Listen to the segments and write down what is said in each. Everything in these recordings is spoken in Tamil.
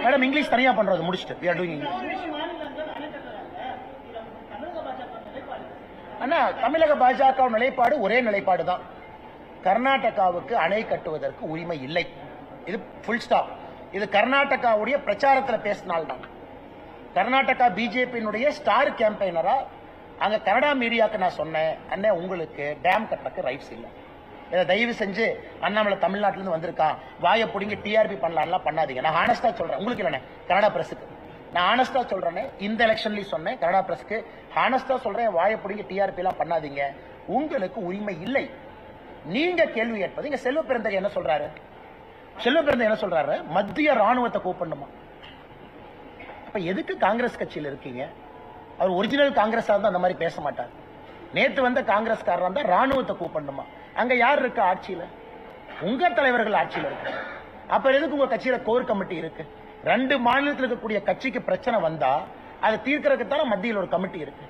மேடம் இங்கிலீஷ் தனியா பண்றது முடிச்சுட்டு we are doing English. அண்ணா தமிழக பாஜக நிலைப்பாடு ஒரே நிலைப்பாடு தான். கர்நாடகாவுக்கு அணை கட்டுவதற்கு உரிமை இல்லை. இது ஃபுல் ஸ்டாப். இது கர்நாடகாவுடைய பிரச்சாரத்தில் பேசினால்தான். கர்நாடகா பிஜேபியினுடைய ஸ்டார் கேம்பெயினரா அங்க கனடா மீடியாவுக்கு நான் சொன்னேன், அண்ணே உங்களுக்கு டேம் கட்டுறதுக்கு ரைட்ஸ் இல்லை, இதை தயவு செஞ்சு அண்ணாமலை தமிழ்நாட்டிலிருந்து வந்திருக்கான் வாயை பிடிங்க டிஆர்பி பண்ணலாம்லாம் பண்ணாதீங்க. நான் ஆனஸ்டா சொல்றேன், உங்களுக்கு இல்லைண்ணே கனடா பிரஸுக்கு நான் ஆனஸ்டா சொல்றேன். இந்த எலெக்ஷன்லயும் சொன்னேன் கனடா பிரஸ்க்கு ஆனஸ்டா சொல்றேன், வாயை பிடிங்க டிஆர்பி எல்லாம் பண்ணாதீங்க, உங்களுக்கு உரிமை இல்லை. நீங்க கேள்வி கேட்பது. இங்க செல்வ பெருந்தகை என்ன சொல்றாரு? செல்வ பெருந்தகை என்ன சொல்றாரு? மத்திய ராணுவத்தை கூப்பிடணுமா? அப்ப எதுக்கு காங்கிரஸ் கட்சியில் இருக்கீங்க? அவர் ஒரிஜினல் காங்கிரஸா இருந்தா அந்த மாதிரி பேச மாட்டார். நேத்து வந்த காங்கிரஸ்காரர் இருந்தா ராணுவத்தை கூப்பிடணுமா? அங்க யார் இருக்கு ஆட்சியில? உங்க தலைவர்கள் ஆட்சியில இருக்கு. அப்ப எதுக்கு உங்க கட்சியில கோர் கமிட்டி இருக்கு? 2 மாநிலத்தில் இருக்கக்கூடிய கட்சிக்கு பிரச்சனை வந்தா அதை தீர்க்கறதுக்கு தானே மத்தியில் ஒரு கமிட்டி இருக்கு.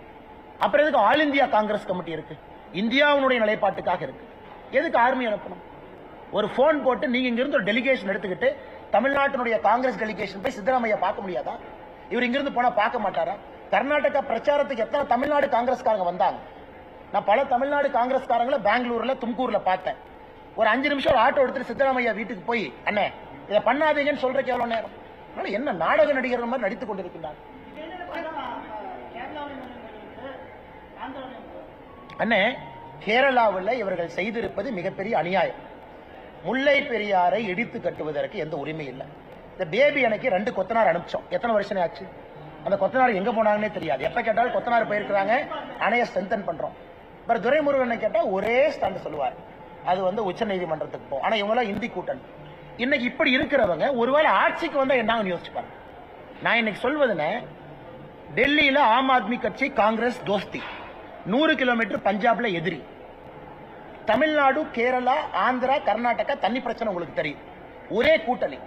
அப்புறம் எதுக்கு ஆல் இந்தியா காங்கிரஸ் கமிட்டி இருக்கு? இந்தியாவுடைய நிலைப்பாட்டுக்காக இருக்கு. எதுக்கு ஆர்மி அனுப்பணும்? ஒரு போன் போட்டு நீங்க இங்கிருந்து ஒரு டெலிகேஷன் எடுத்துக்கிட்டு தமிழ்நாட்டினுடைய காங்கிரஸ் டெலிகேஷன் போய் சித்தராமையா பார்க்க முடியாதா? இவர் இங்கிருந்து போனா பார்க்க மாட்டாரா? கர்நாடகா பிரச்சாரத்துக்கு எத்தனை தமிழ்நாடு காங்கிரஸ்காரங்க வந்தாங்க? நான் பல தமிழ்நாடு காங்கிரஸ்காரங்களை பெங்களூர்ல தும்கூர்ல பார்த்தேன். ஒரு 5 நிமிஷம் ஒரு ஆட்டோ எடுத்துட்டு சித்தராமையா வீட்டுக்கு போய் அண்ணே இதை பண்ணாதீங்கன்னு சொல்றதுக்கு எவ்வளவு நேரம்? என்ன நாடக நடிகர் மாதிரி நடித்துக் கொண்டிருக்கிறார் அண்ணே. கேரளாவில் இவர்கள் செய்திருப்பது மிகப்பெரிய அநியாயம். முல்லை பெரியாரை இடித்து கட்டுவதற்கு எந்த உரிமை இல்லை. இந்த பேபி அன்னைக்கு 2 கொத்தனார் அனுப்பிச்சோம். எத்தனை வருஷம் ஆச்சு? அந்த கொத்தனார் எங்க போனாங்கன்னே தெரியாது. எப்ப கேட்டாலும் கொத்தனார் போயிருக்கிறாங்க, அணைய ஸ்ட்ரென்தன் பண்றோம். அப்புறம் துரைமுருகன் கேட்டா ஒரே ஸ்டாண்ட் சொல்லுவார், அது உச்ச நீதிமன்றத்துக்கு போகும். ஆனா இவங்க எல்லாம் இந்தி கூட்டணி. இன்னைக்கு இப்படி இருக்கிறவங்க ஒருவேளை ஆட்சிக்கு வந்தா என்னன்னு யோசிச்சுப்பாங்க. நான் இன்னைக்கு சொல்வதுன்னு, டெல்லியில ஆம் ஆத்மி கட்சி காங்கிரஸ் தோஸ்தி, 100 கிலோமீட்டர் பஞ்சாப்ல எதிரி, தமிழ்நாடு கேரளா ஆந்திரா கர்நாடகா தண்ணி பிரச்சனை உங்களுக்கு தெரியும், ஒரே கூட்டணி.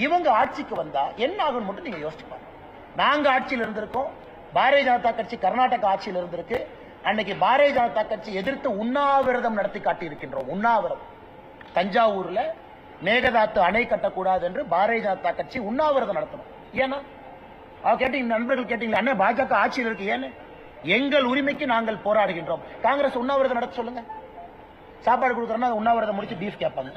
இவங்க ஆட்சிக்கு வந்தா என்ன ஆகும் மட்டும் நீங்க யோசிச்சுப்பாங்க. நாங்க ஆட்சியில் இருந்திருக்கோம், பாரதிய ஜனதா கட்சி கர்நாடகா ஆட்சியில் இருந்திருக்கு. அன்னைக்கு பாரதிய ஜனதா கட்சி எதிர்த்து உண்ணாவிரதம் நடத்தி காட்டி இருக்கின்றோம். உண்ணாவிரதம் தஞ்சாவூர்ல மேகதாத்து அணை கட்டக்கூடாது என்று பாரதிய ஜனதா கட்சி உண்ணாவிரதம் நடத்தணும். ஏன்னா கேட்டீங்க, நண்பர்கள் கேட்டீங்களா, அண்ணே பாஜக ஆட்சியில் இருக்கு ஏன்னு? எங்கள் உரிமைக்கு நாங்கள் போராடுகின்றோம். காங்கிரஸ் உண்ணாவிரதம் நடத்த சொல்லுங்க. சாப்பாடு கொடுக்குறோம்னா உண்ணாவிரதம் முடிச்சு பீஃப் கேட்பாங்க.